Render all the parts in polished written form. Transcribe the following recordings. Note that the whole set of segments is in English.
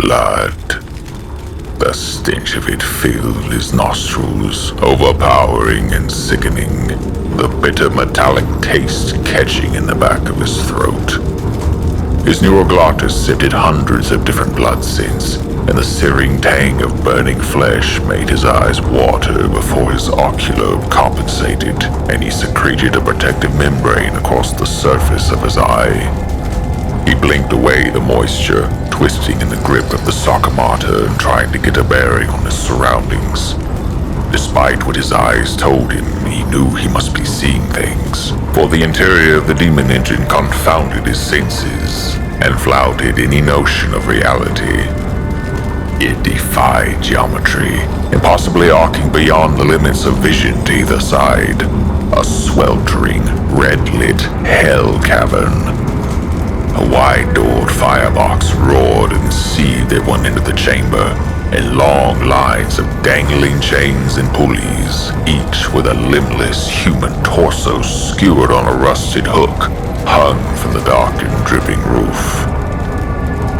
blood. The stench of it filled his nostrils, overpowering and sickening, the bitter metallic taste catching in the back of his throat. His neuroglottis sifted hundreds of different blood scents, and the searing tang of burning flesh made his eyes water before his oculobe compensated, and he secreted a protective membrane across the surface of his eye. He blinked away the moisture, twisting in the grip of the Sakamata and trying to get a bearing on his surroundings. Despite what his eyes told him, he knew he must be seeing things, for the interior of the demon engine confounded his senses and flouted any notion of reality. It defied geometry, impossibly arcing beyond the limits of vision to either side. A sweltering, red-lit hell cavern. A wide-doored firebox roared and seethed at one end of the chamber, and long lines of dangling chains and pulleys, each with a limbless human torso skewered on a rusted hook, hung from the dark and dripping roof.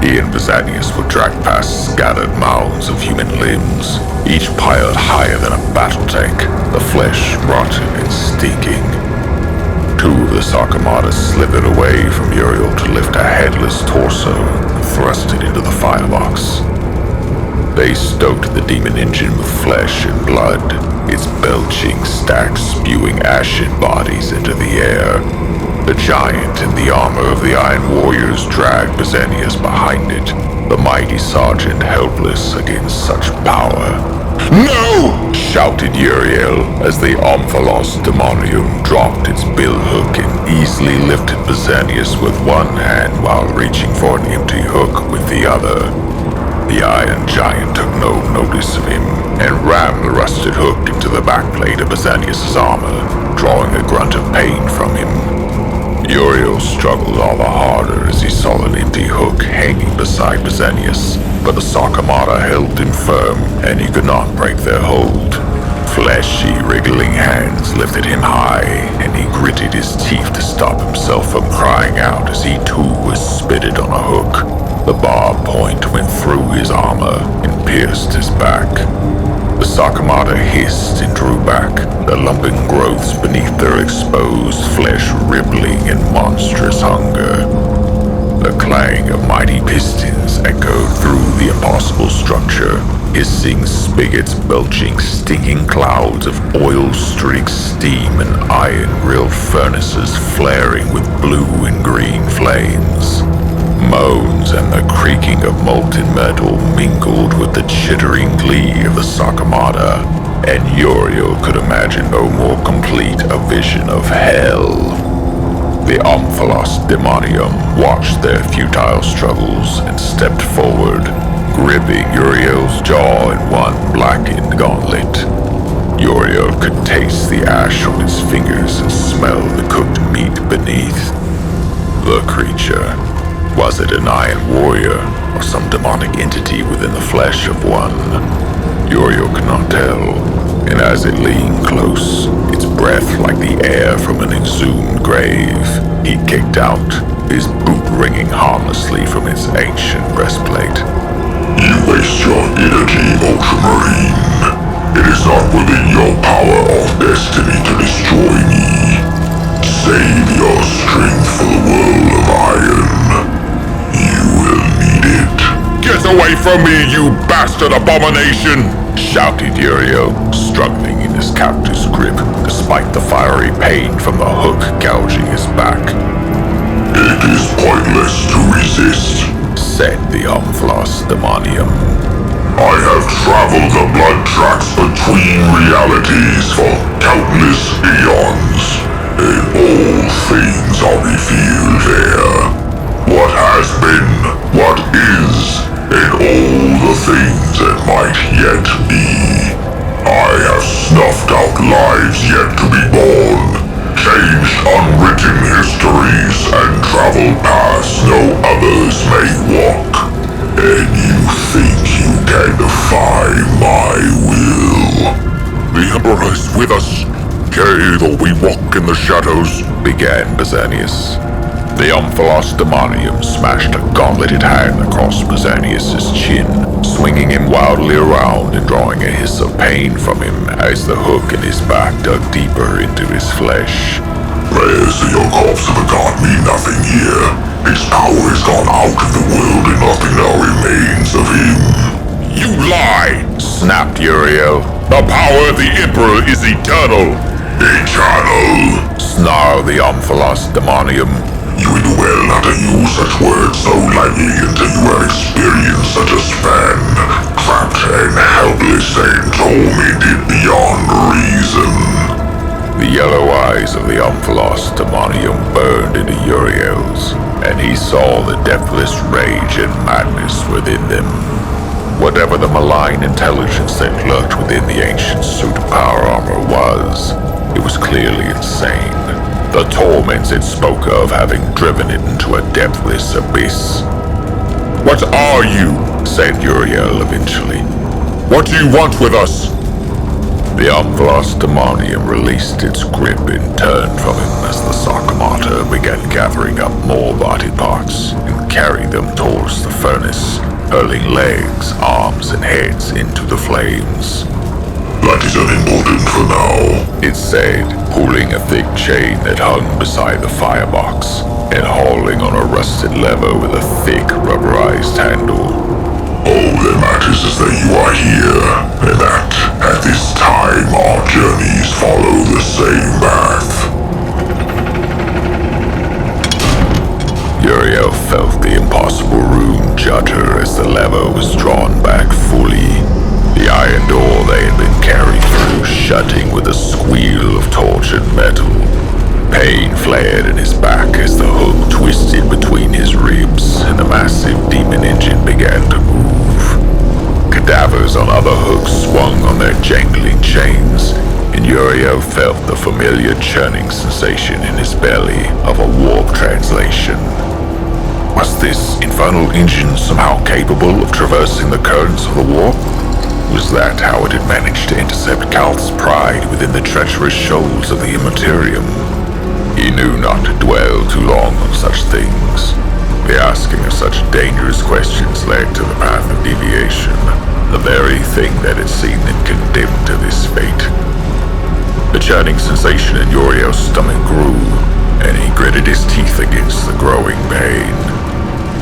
He and Pasanius were dragged past scattered mounds of human limbs, each piled higher than a battle tank, the flesh rotten and stinking. Two of the Sakamata slithered away from Uriel to lift a headless torso and thrust it into the firebox. They stoked the demon engine with flesh and blood, its belching stacks spewing ashen bodies into the air. The giant in the armor of the Iron Warriors dragged Pasanius behind it, the mighty sergeant helpless against such power. "No!" shouted Uriel as the Omphalos Daemonium dropped its billhook and easily lifted Pasanius with one hand while reaching for an empty hook with the other. The Iron Giant took no notice of him and rammed the rusted hook into the backplate of Pasanius' armor, drawing a grunt of pain from him. Uriel struggled all the harder as he saw an empty hook hanging beside Pasanius, but the Sakamata held him firm, and he could not break their hold. Fleshy, wriggling hands lifted him high, and he gritted his teeth to stop himself from crying out as he too was spitted on a hook. The barbed point went through his armor and pierced his back. The Sakamata hissed and drew back, the lumping growths beneath their exposed flesh rippling in monstrous hunger. The clang of mighty pistons echoed through the impossible structure, hissing spigots belching stinking clouds of oil-streaked steam and iron-grilled furnaces flaring with blue and green flames. Moans and the creaking of molten metal mingled with the chittering glee of the Sakamata, and Uriel could imagine no more complete a vision of hell. The Omphalos Daemonium watched their futile struggles and stepped forward, gripping Uriel's jaw in one blackened gauntlet. Uriel could taste the ash on his fingers and smell the cooked meat beneath. The creature. Was it an Iron Warrior, or some demonic entity within the flesh of one? Uriel could not tell, and as it leaned close, its breath like the air from an exhumed grave, he kicked out, his boot ringing harmlessly from its ancient breastplate. "You waste your energy, Ultramarine. It is not within your power or destiny to destroy me. Save your strength for the world of iron. You will need it." "Get away from me, you bastard abomination!" shouted Uriel, struggling in his captor's grip despite the fiery pain from the hook gouging his back. "It is pointless to resist," said the Omphalos Daemonium. "I have traveled the blood tracks between realities for countless eons, and all things are revealed there. What has been, what is, and all the things that might yet be. I have snuffed out lives yet to be born, changed unwritten histories, and traveled paths no others may walk. And you think you can defy my will?" "The Emperor is with us. Yea, though we walk in the shadows," began Pasanius. The Omphalos Daemonium smashed a gauntleted hand across Pasanius' chin, swinging him wildly around and drawing a hiss of pain from him as the hook in his back dug deeper into his flesh. Prayers to your corpse of a god mean nothing here. Its power is gone out of the world and nothing now remains of him. You lie! Snapped Uriel. The power of the Emperor is eternal! Eternal! Snarled the Omphalos Daemonium. You would do well not to use such words so lightly until you have experienced such a span. Trapped and helpless and tormented beyond reason. The yellow eyes of the Omphalos Daemonium burned into Uriel's, and he saw the deathless rage and madness within them. Whatever the malign intelligence that lurked within the ancient suit of power armor was, it was clearly insane. The torments it spoke of having driven it into a depthless abyss. "What are you?" said Uriel eventually. "What do you want with us?" The Omphalos Daemonium released its grip and turned from him as the Sarcomata began gathering up more body parts and carried them towards the furnace, hurling legs, arms, and heads into the flames. That is unimportant for now, it said, pulling a thick chain that hung beside the firebox and hauling on a rusted lever with a thick rubberized handle. All that matters is that you are here, and that, at this time, our journeys follow the same path. Uriel felt the impossible room judder as the lever was drawn back fully. The iron door they had been carried through shutting with a squeal of tortured metal. Pain flared in his back as the hook twisted between his ribs and the massive demon engine began to move. Cadavers on other hooks swung on their jangling chains, and Uriel felt the familiar churning sensation in his belly of a warp translation. Was this infernal engine somehow capable of traversing the currents of the warp? Was that how it had managed to intercept Calth's pride within the treacherous shoals of the Immaterium? He knew not to dwell too long on such things. The asking of such dangerous questions led to the path of deviation, the very thing that had seen them condemned to this fate. The churning sensation in Uriel's stomach grew, and he gritted his teeth against the growing pain.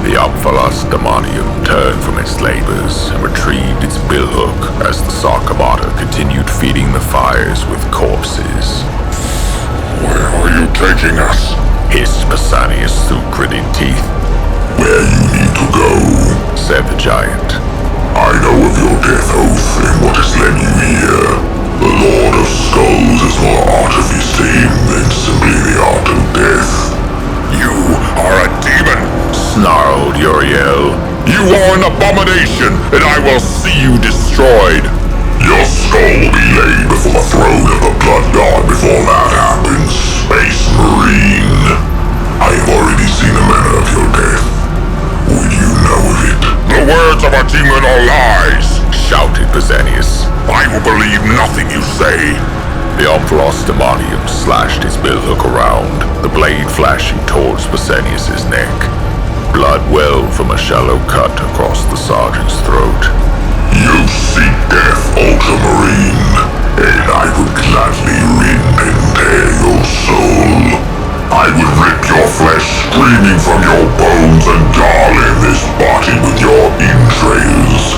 The Omphalos Daemonium turned from its labors and retrieved its billhook as the Sarcomata continued feeding the fires with corpses. Where are you taking us? Hissed Pasanius through gritted teeth. Where you need to go, said the giant. I know of your death oath and what has led you here. The Lord of Skulls is more artifice to him than simply the art of death. You are a demon, snarled Uriel. You are an abomination, and I will see you destroyed. Your skull will be laid before the throne of the Blood God before that happens, Space Marine. I have already seen the manner of your death. Would you know of it? The words of a demon are lies, shouted Pasanius. I will believe nothing you say. The Omphalos Daemonium slashed his billhook around, the blade flashing towards Pasanius' neck. Blood welled from a shallow cut across the sergeant's throat. You seek death, Ultramarine, and I would gladly rend and tear your soul. I would rip your flesh streaming from your bones and garland this body with your entrails.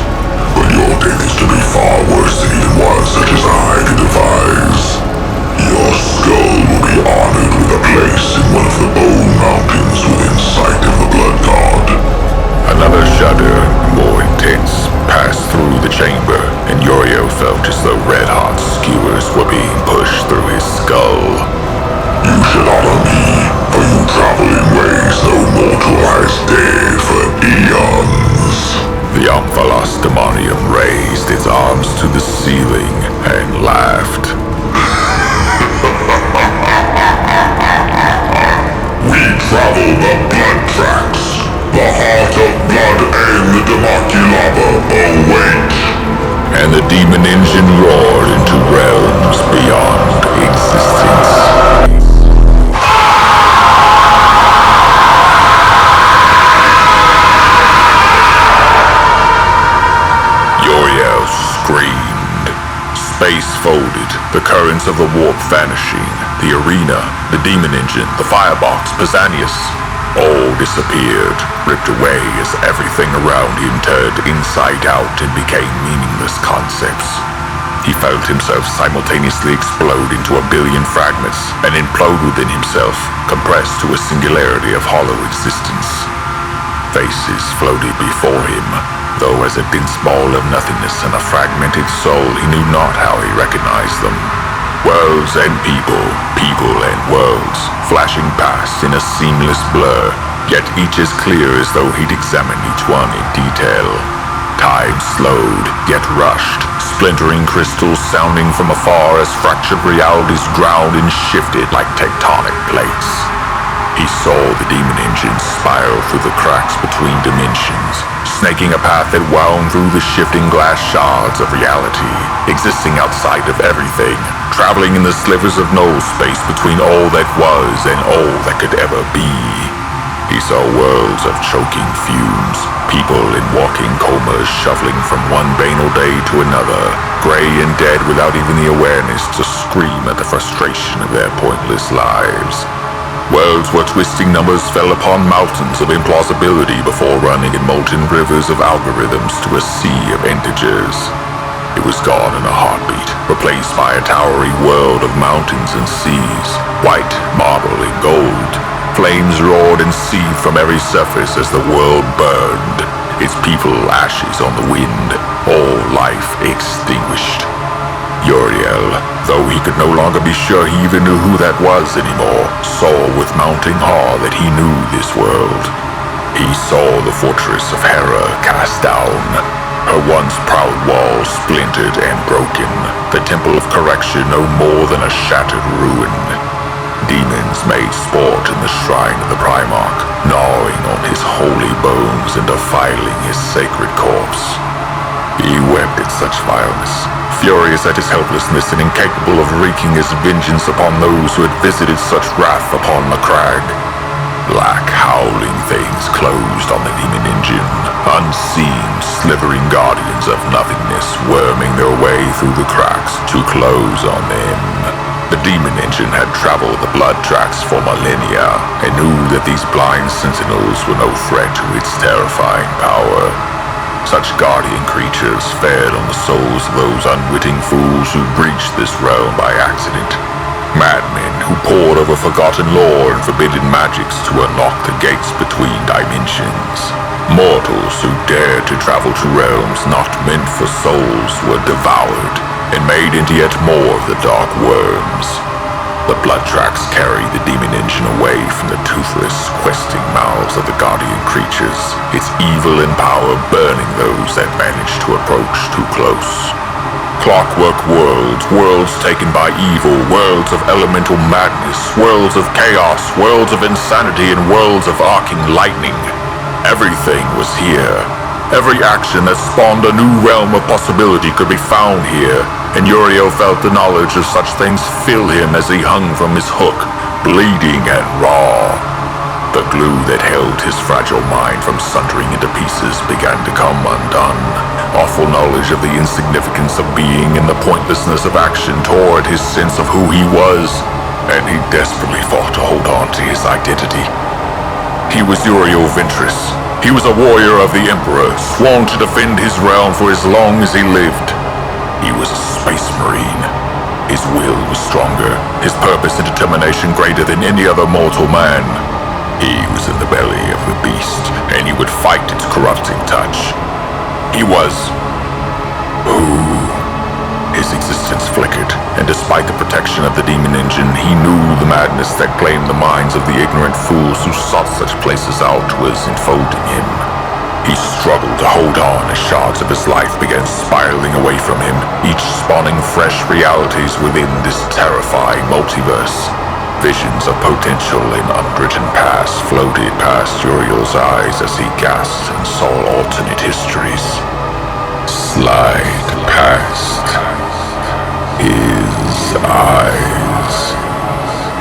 But your death is to be far worse than even one such as I could devise. Your skull will be honored with a place in one of the bone mountains within sight of the Blood God. Another shudder, more intense, passed through the chamber, and Uriel felt as though red-hot skewers were being pushed through his skull. You should honor me, for you travel in ways no mortal has dared for eons. The Omphalos Daemonium raised its arms to the ceiling and laughed. We travel the blood tracks. The heart of blood and the Demarculaba await. And the demon engine roared into realms beyond existence. Space folded, the currents of the warp vanishing, the arena, the demon engine, the firebox, Pasanius, all disappeared, ripped away as everything around him turned inside out and became meaningless concepts. He felt himself simultaneously explode into a billion fragments and implode within himself, compressed to a singularity of hollow existence. Faces floated before him, though as a dense ball of nothingness and a fragmented soul, he knew not how he recognized them. Worlds and people, people and worlds, flashing past in a seamless blur, yet each as clear as though he'd examined each one in detail. Time slowed, yet rushed, splintering crystals sounding from afar as fractured realities ground and shifted like tectonic plates. He saw the demon engine spiral through the cracks between dimensions, snaking a path that wound through the shifting glass shards of reality, existing outside of everything, traveling in the slivers of null space between all that was and all that could ever be. He saw worlds of choking fumes, people in walking comas shuffling from one banal day to another, gray and dead without even the awareness to scream at the frustration of their pointless lives. Worlds where twisting numbers fell upon mountains of implausibility before running in molten rivers of algorithms to a sea of integers. It was gone in a heartbeat, replaced by a towering world of mountains and seas, white marble and gold. Flames roared and seethed from every surface as the world burned, its people ashes on the wind, all life extinguished. Uriel, though he could no longer be sure he even knew who that was anymore, saw with mounting awe that he knew this world. He saw the fortress of Hera cast down, her once proud walls splintered and broken, the temple of correction no more than a shattered ruin. Demons made sport in the shrine of the Primarch, gnawing on his holy bones and defiling his sacred corpse. He wept at such vileness, furious at his helplessness and incapable of wreaking his vengeance upon those who had visited such wrath upon the crag. Black howling things closed on the demon engine, unseen slithering guardians of nothingness worming their way through the cracks to close on them. The demon engine had traveled the blood tracks for millennia and knew that these blind sentinels were no threat to its terrifying power. Such guardian creatures fed on the souls of those unwitting fools who breached this realm by accident. Madmen who pored over forgotten lore and forbidden magics to unlock the gates between dimensions. Mortals who dared to travel to realms not meant for souls were devoured and made into yet more of the dark worms. The blood tracks carried the demon engine away from the toothless, questing mouths of the guardian creatures, its evil and power burning those that managed to approach too close. Clockwork worlds, worlds taken by evil, worlds of elemental madness, worlds of chaos, worlds of insanity, and worlds of arcing lightning. Everything was here. Every action that spawned a new realm of possibility could be found here, and Uriel felt the knowledge of such things fill him as he hung from his hook, bleeding and raw. The glue that held his fragile mind from sundering into pieces began to come undone. Awful knowledge of the insignificance of being and the pointlessness of action tore at his sense of who he was, and he desperately fought to hold on to his identity. He was Uriel Ventris. He was a warrior of the Emperor, sworn to defend his realm for as long as he lived. He was a space marine. His will was stronger, his purpose and determination greater than any other mortal man. He was in the belly of the beast, and he would fight its corrupting touch. He was who? His existence flickered, and despite the protection of the demon engine, he knew the madness that claimed the minds of the ignorant fools who sought such places out was enfolding him. He struggled to hold on as shards of his life began spiraling away from him, each spawning fresh realities within this terrifying multiverse. Visions of potential and unwritten past floated past Uriel's eyes as he gasped and saw alternate histories slide past his eyes.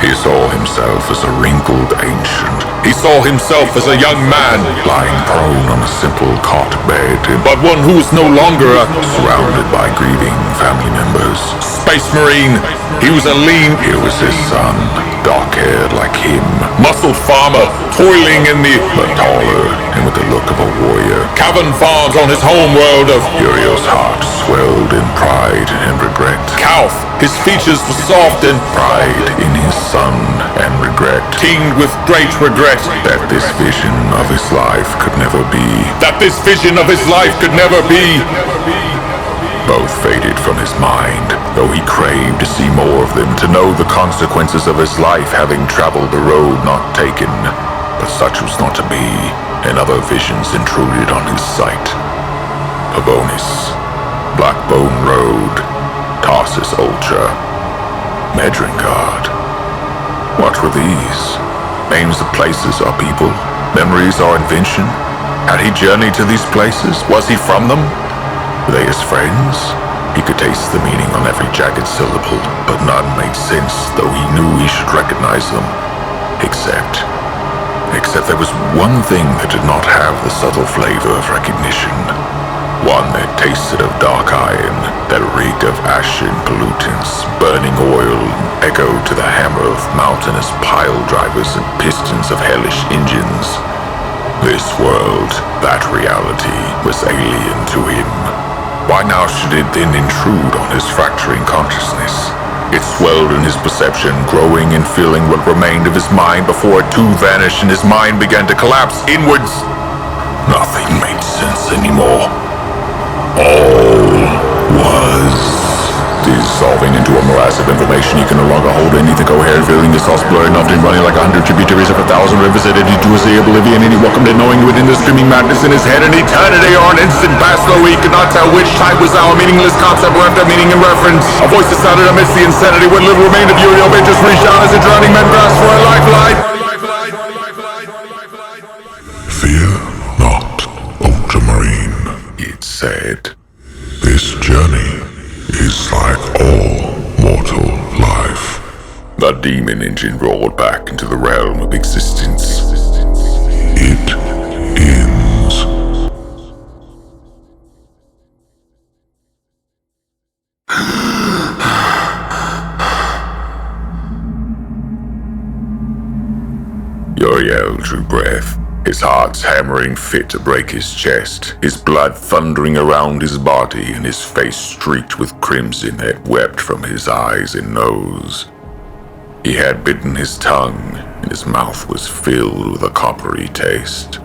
He saw himself as a wrinkled ancient. He saw himself as a young man lying prone on a simple cot bed, but one who was no longer surrounded by grieving family members. Space Marine, he was a lean. Here was his son, dark-haired like him, muscled farmer, toiling in the but taller and with the look of a warrior. Cavern farms on his home world of Uriel's heart swelled in pride and regret. Calth, his features were soft and pride in his son and regret, teemed with great regret that this vision of his life could never be. That this vision of his life could never be. Both faded from his mind, though he craved to see more of them, to know the consequences of his life having traveled the road not taken. But such was not to be, and other visions intruded on his sight. Pavonis, Blackbone Road, Tarsus Ultra, Medrengard. What were these? Names of places or people? Memories or invention? Had he journeyed to these places? Was he from them? Were they his friends? He could taste the meaning on every jagged syllable, but none made sense, though he knew he should recognize them. Except there was one thing that did not have the subtle flavor of recognition. One that tasted of dark iron, that reeked of ash and pollutants, burning oil, and echoed to the hammer of mountainous pile drivers and pistons of hellish engines. This world, that reality, was alien to him. Why now should it then intrude on his fracturing consciousness? It swelled in his perception, growing and filling what remained of his mind before it too vanished and his mind began to collapse inwards. Nothing made sense anymore. All was dissolving into a morass of information he can no longer hold in, neither coherent, feeling his thoughts blurred, often running like 100 tributaries of 1,000 rivers that eddied to a sea of oblivion, and he welcomed it knowing within the screaming madness in his head, an eternity or an instant past, though he could not tell which type was now a meaningless concept bereft of meaning and reference. A voice that sounded amidst the insanity when little remained of Uriel. Ventris reached out as a drowning man grasped for a lifeline. Fear not, Ultramarine, It said. this journey is like all mortal life. The demon engine roared back into the realm of existence. It ends. Uriel drew breath, his heart's hammering fit to break his chest, his blood thundering around his body and his face streaked with crimson that wept from his eyes and nose. He had bitten his tongue, and his mouth was filled with a coppery taste.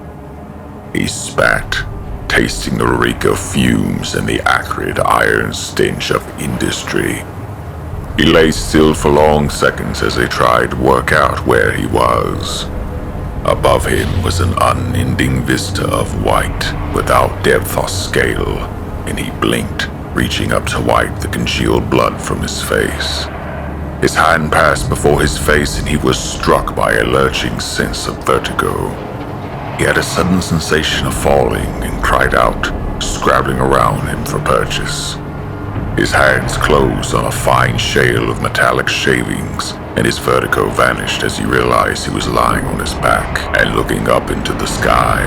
He spat, tasting the reek of fumes and the acrid iron stench of industry. He lay still for long seconds as he tried to work out where he was. Above him was an unending vista of white, without depth or scale, and he blinked, reaching up to wipe the congealed blood from his face. His hand passed before his face and he was struck by a lurching sense of vertigo. He had a sudden sensation of falling and cried out, scrabbling around him for purchase. His hands closed on a fine shale of metallic shavings, and his vertigo vanished as he realized he was lying on his back and looking up into the sky.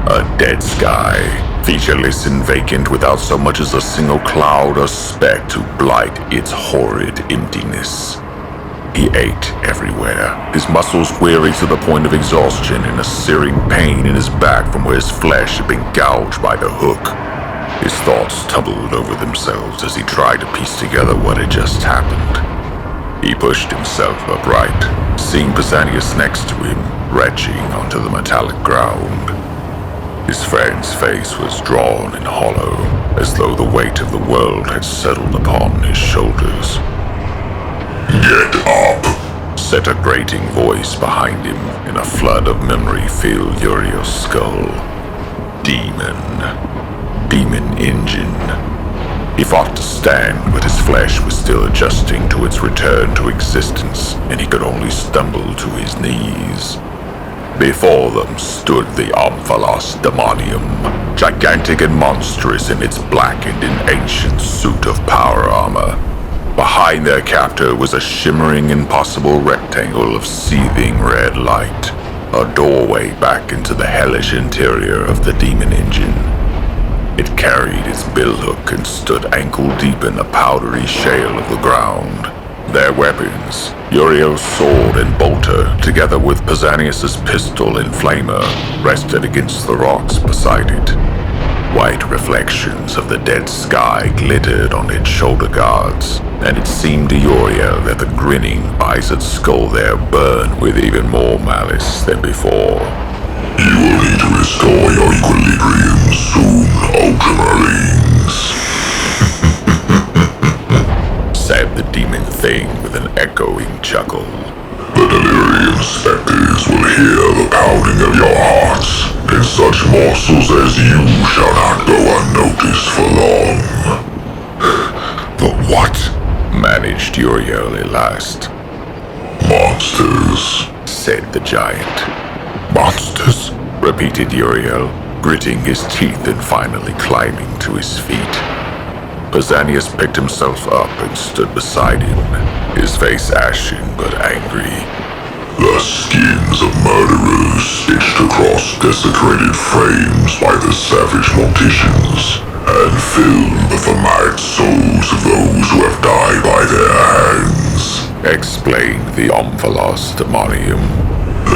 A dead sky, featureless and vacant, without so much as a single cloud or speck to blight its horrid emptiness. He ached everywhere, his muscles weary to the point of exhaustion, and a searing pain in his back from where his flesh had been gouged by the hook. His thoughts tumbled over themselves as he tried to piece together what had just happened. He pushed himself upright, seeing Pasanius next to him, retching onto the metallic ground. His friend's face was drawn and hollow, as though the weight of the world had settled upon his shoulders. Get up, said a grating voice behind him, and a flood of memory filled Uriel's skull. Demon engine. He fought to stand, but his flesh was still adjusting to its return to existence, and he could only stumble to his knees. Before them stood the Omphalos Daemonium, gigantic and monstrous in its blackened and ancient suit of power armor. Behind their captor was a shimmering, impossible rectangle of seething red light, a doorway back into the hellish interior of the demon engine. It carried its billhook and stood ankle-deep in the powdery shale of the ground. Their weapons, Uriel's sword and bolter, together with Pasanius' pistol and flamer, rested against the rocks beside it. White reflections of the dead sky glittered on its shoulder guards, and it seemed to Uriel that the grinning, biceps skull there burned with even more malice than before. You will need to restore your equilibrium soon, Ultramarines, said the demon thing with an echoing chuckle. The delirium specters will hear the pounding of your hearts, and such morsels as you shall not go unnoticed for long. But what? Managed Uriel at last. Monsters, said the giant. Monsters? Repeated Uriel, gritting his teeth and finally climbing to his feet. Pasanius picked himself up and stood beside him, his face ashen but angry. the skins of murderers stitched across desecrated frames by the savage morticians, and filled with the mad souls of those who have died by their hands, explained the Omphalos Daemonium.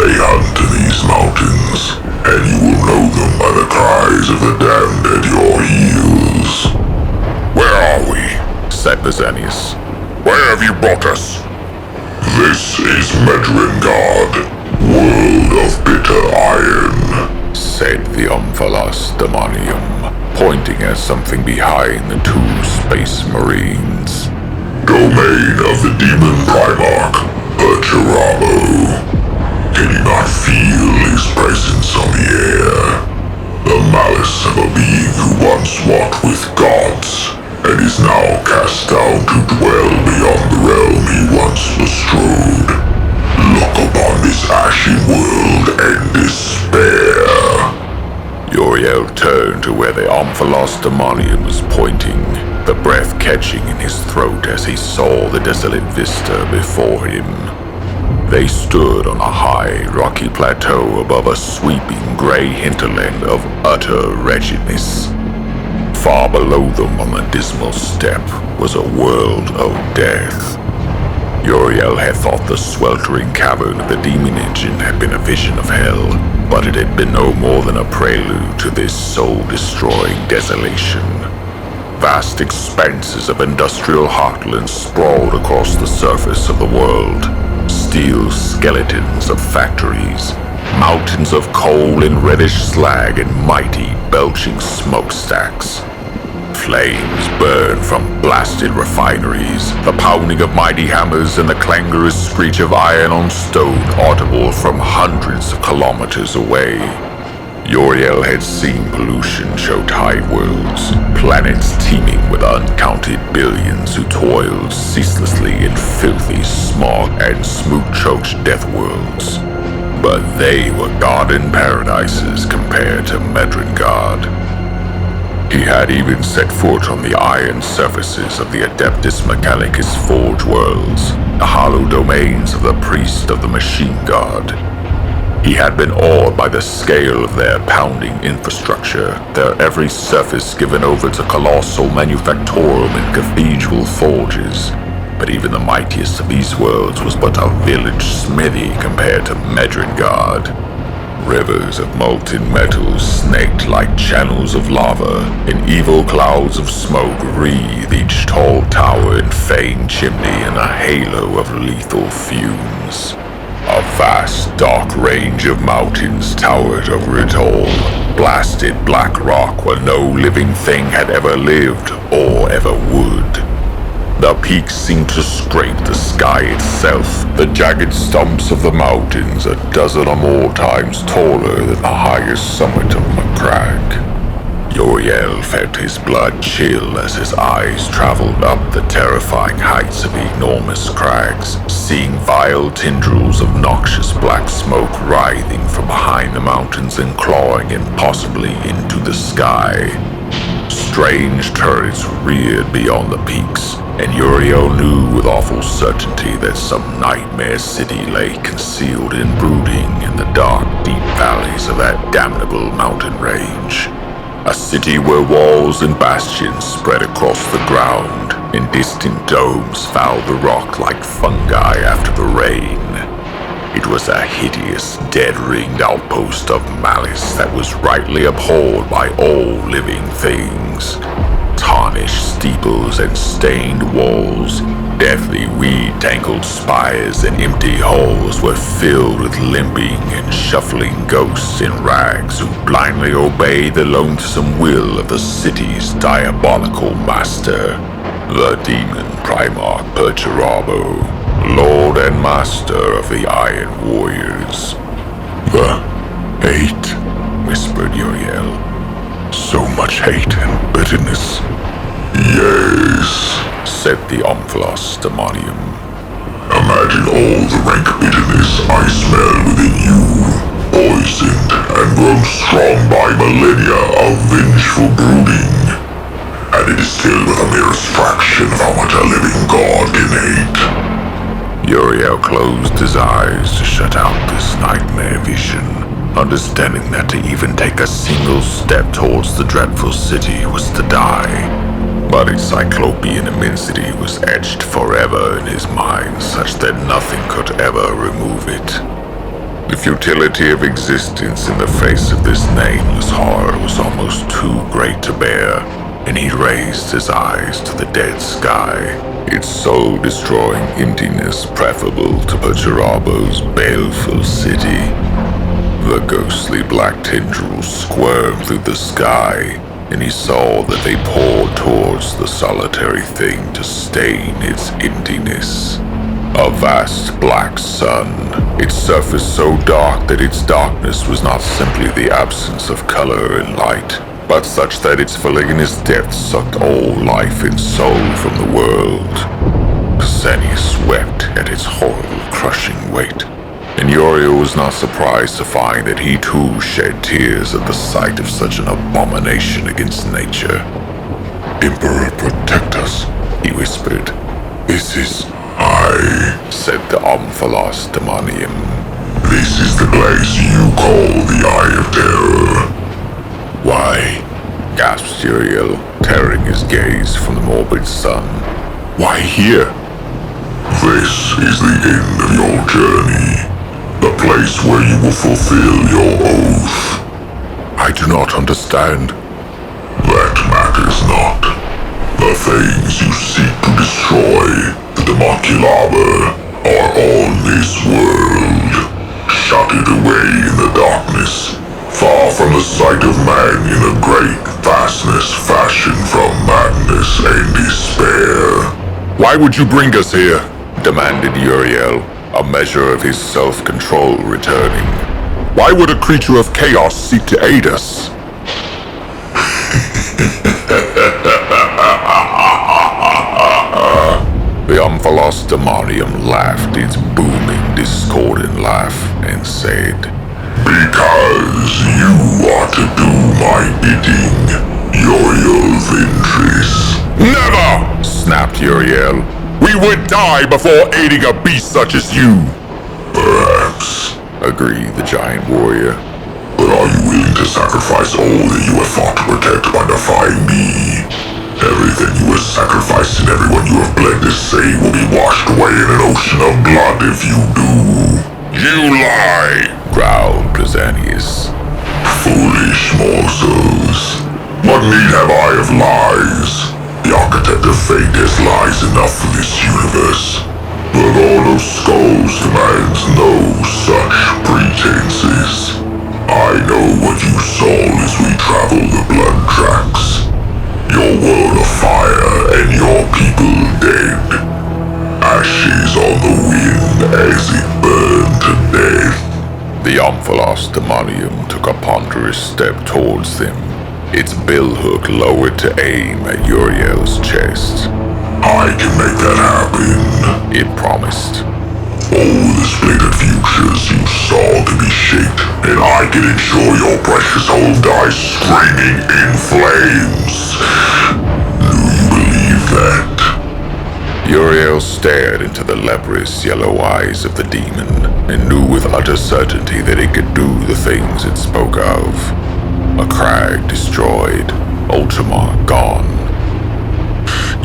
They hunt in these mountains, and you will know them by the cries of the damned at your heels. Where are we? Said Pasanius. Where have you brought us? This is Medrengard, world of bitter iron, said the Omphalos Daemonium, pointing at something behind the two space marines. Domain of the demon Primarch, Ultramarines. Can you not feel his presence on the air? The malice of a being who once walked with gods, and is now cast down to dwell beyond the realm he once bestrode. Look upon this ashen world and despair. Uriel turned to where the Omphalos Daemonium was pointing, the breath catching in his throat as he saw the desolate vista before him. They stood on a high, rocky plateau above a sweeping gray hinterland of utter wretchedness. Far below them on the dismal steppe was a world of death. Uriel had thought the sweltering cavern of the demon engine had been a vision of hell, but it had been no more than a prelude to this soul-destroying desolation. Vast expanses of industrial heartland sprawled across the surface of the world. Steel skeletons of factories, mountains of coal and reddish slag, and mighty, belching smokestacks. Flames burned from blasted refineries, the pounding of mighty hammers and the clangorous screech of iron on stone audible from hundreds of kilometers away. Uriel had seen pollution-choked hive worlds, planets teeming with uncounted billions who toiled ceaselessly in filthy smog and smoke-choked death worlds. But they were garden paradises compared to Medrengard. He had even set foot on the iron surfaces of the Adeptus Mechanicus Forge worlds, the hollow domains of the priest of the machine god. He had been awed by the scale of their pounding infrastructure, their every surface given over to colossal manufactorum and cathedral forges. But even the mightiest of these worlds was but a village smithy compared to Medrengard. Rivers of molten metals snaked like channels of lava, and evil clouds of smoke wreathed each tall tower and famed chimney in a halo of lethal fumes. A vast, dark range of mountains towered over it all, blasted black rock where no living thing had ever lived or ever would. The peaks seemed to scrape the sky itself, the jagged stumps of the mountains a dozen or more times taller than the highest summit of McCrag. Uriel felt his blood chill as his eyes traveled up the terrifying heights of enormous crags, seeing vile tendrils of noxious black smoke writhing from behind the mountains and clawing impossibly into the sky. Strange turrets reared beyond the peaks, and Uriel knew with awful certainty that some nightmare city lay concealed and brooding in the dark, deep valleys of that damnable mountain range. A city where walls and bastions spread across the ground, and distant domes fouled the rock like fungi after the rain. It was a hideous, dead-ringed outpost of malice that was rightly abhorred by all living things. Tarnished steeples and stained walls, deathly weed-tangled spires and empty halls were filled with limping and shuffling ghosts in rags who blindly obey the lonesome will of the city's diabolical master, the demon Primarch Perturabo, Lord and Master of the Iron Warriors. The hate, whispered Uriel. so much hate and bitterness. Yes, said the Omphalos Daemonium. Imagine all the rank bitterness I smell within you, poisoned and grown strong by millennia of vengeful brooding. And it is still but a merest fraction of how much a living god can hate. Uriel closed his eyes to shut out this nightmare vision, understanding that to even take a single step towards the dreadful city was to die. But its cyclopean immensity was etched forever in his mind, such that nothing could ever remove it. The futility of existence in the face of this nameless horror was almost too great to bear, and he raised his eyes to the dead sky, its soul-destroying emptiness preferable to Perturabo's baleful city. The ghostly black tendrils squirmed through the sky, and he saw that they poured towards the solitary thing to stain its emptiness. A vast black sun, its surface so dark that its darkness was not simply the absence of color and light, but such that its vertiginous depths sucked all life and soul from the world. Pasanius wept at its horrible, crushing weight, and Uriel was not surprised to find that he too shed tears at the sight of such an abomination against nature. Emperor, protect us, he whispered. This is... said the Omphalos Daemonium. This is the place you call the Eye of Terror. Why? Gasped Uriel, tearing his gaze from the morbid sun. Why here? This is the end of your journey. The place where you will fulfill your oath. I do not understand. That matters not. The things you seek to destroy, the Democulaba, are on this world. Shuttered away in the darkness, far from the sight of man in a great vastness fashioned from madness and despair. Why would you bring us here? Demanded Uriel, a measure of his self-control returning. Why would a creature of chaos seek to aid us? The Omphalos Daemonium laughed its booming, discordant laugh and said, Because you are to do my bidding, Uriel Ventris. Never! Snapped Uriel. We would die before aiding a beast such as you! Perhaps, agreed the giant warrior. But are you willing to sacrifice all that you have fought to protect by defying me? Everything you have sacrificed and everyone you have bled to save will be washed away in an ocean of blood if you do. You lie! Growled Pasanius. Foolish morsels. What need have I of lies? The architect of fate has lies enough for this universe. The Lord of Skulls demands no such pretenses. I know what you saw as we travel the blood tracks. Your world of fire and your people dead. Ashes on the wind as it burned to death. The Omphalos Daemonium took a ponderous step towards them, its billhook lowered to aim at Uriel's chest. I can make that happen, it promised. All the splendid futures you saw to be shaped, and I can ensure your precious home dies screaming in flames. Do you believe that? Uriel stared into the leprous yellow eyes of the demon and knew with utter certainty that it could do the things it spoke of. A crag destroyed, Ultramar gone.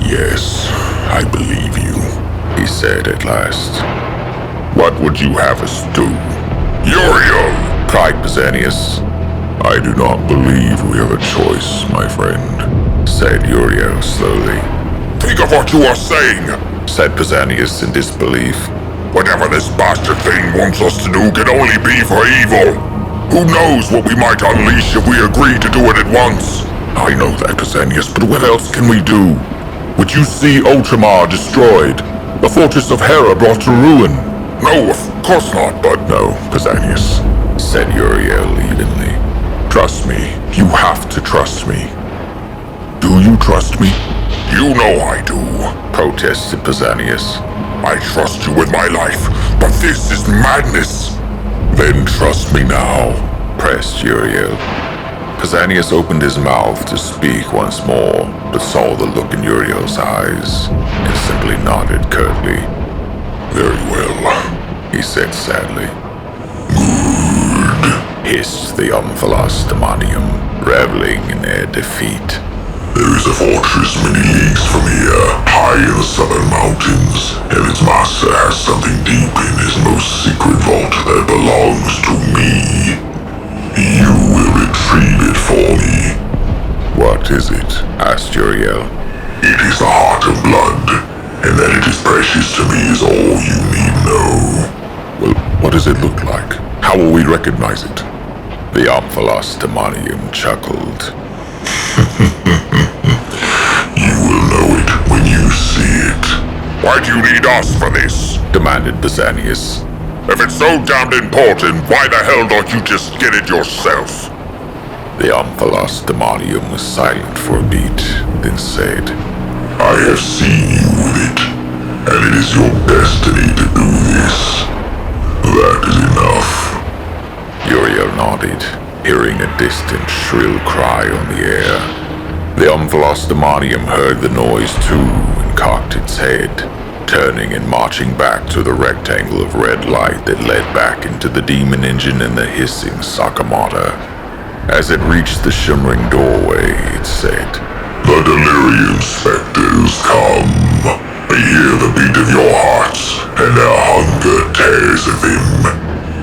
Yes, I believe you, he said at last. What would you have us do? Uriel! Cried Pasanius. I do not believe we have a choice, my friend, said Uriel slowly. Think of what you are saying, said Pasanius in disbelief. Whatever this bastard thing wants us to do can only be for evil. Who knows what we might unleash if we agree to do it at once? I know that, Pasanius, but what else can we do? Would you see Ultramar destroyed? The fortress of Hera brought to ruin? No, of course not, but... No, Pasanius, said Uriel evenly. Trust me. You have to trust me. Do you trust me? You know I do, protested Pasanius. I trust you with my life, but this is madness. Then trust me now, pressed Uriel. Pasanius opened his mouth to speak once more, but saw the look in Uriel's eyes and simply nodded curtly. Very well, he said sadly. Good, hissed the Omphalos Daemonium, reveling in their defeat. There is a fortress many leagues from here, high in the southern mountains, and its master has something deep in his most secret vault that belongs to me. You will retrieve it for me. What is it? Asked Uriel. It is the heart of blood, and that it is precious to me is all you need know. Well, what does it look like? How will we recognize it? The Omphalos Daemonium chuckled. You will know it when you see it. Why do you need us for this? Demanded Pasanius. If it's so damned important, why the hell don't you just get it yourself? The Omphalos Daemonium was silent for a beat, then said, I have seen you with it, and it is your destiny to do this. That is enough. Uriel nodded, hearing a distant shrill cry on the air. The Omphalos Daemonium heard the noise too and cocked its head, turning and marching back to the rectangle of red light that led back into the demon engine and the hissing Sakamata. As it reached the shimmering doorway, it said, The delirium specters come. I hear the beat of your hearts, and their hunger tears at them.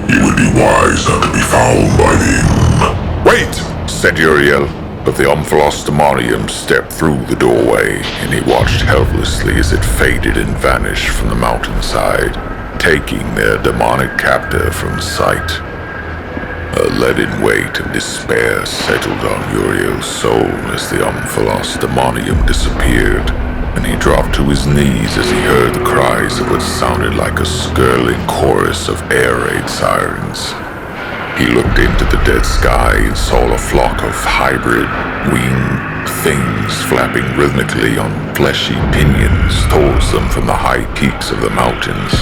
You would be wise not to be found by them. Wait, said Uriel. But the Omphalos Daemonium stepped through the doorway, and he watched helplessly as it faded and vanished from the mountainside, taking their demonic captor from sight. A leaden weight of despair settled on Uriel's soul as the Omphalos Daemonium disappeared, and he dropped to his knees as he heard the cries of what sounded like a skirling chorus of air raid sirens. He looked into the dead sky and saw a flock of hybrid, winged things flapping rhythmically on fleshy pinions towards them from the high peaks of the mountains.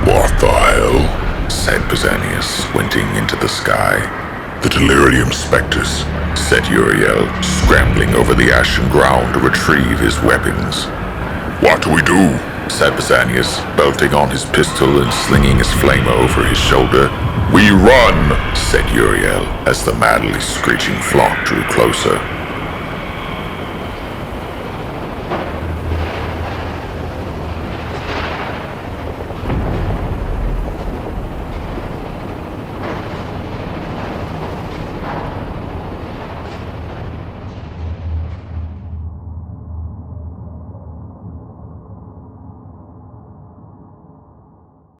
What the hell? Said Pasanius, squinting into the sky. The delirium specters, said Uriel, scrambling over the ashen ground to retrieve his weapons. What do we do? Said Pasanius, belting on his pistol and slinging his flamer over his shoulder. We run, said Uriel, as the madly screeching flock drew closer.